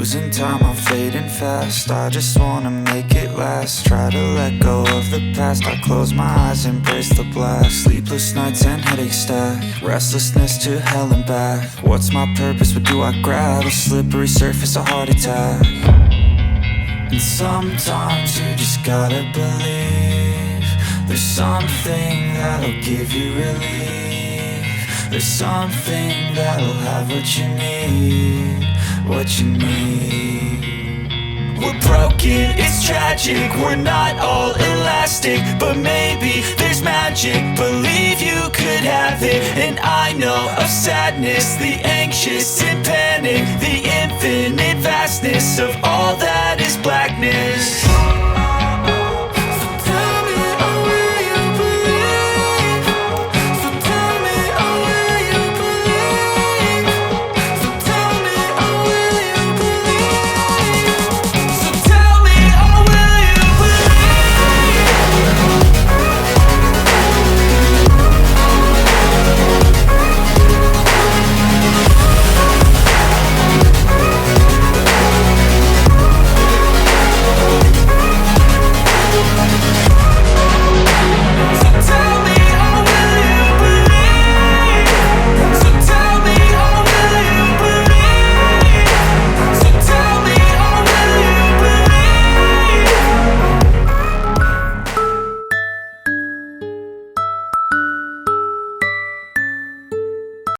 Losing time, I'm fading fast. I just wanna make it last. Try to let go of the past. I close my eyes, embrace the blast. Sleepless nights and headache stack. Restlessness to hell and back. What's my purpose, what do I grab? A slippery surface, a heart attack. And sometimes you just gotta believe there's something that'll give you relief. There's something that'll have what you need, what you need. We're broken, it's tragic, we're not all elastic, but maybe there's magic, believe you could have it. And I know of sadness, the anxious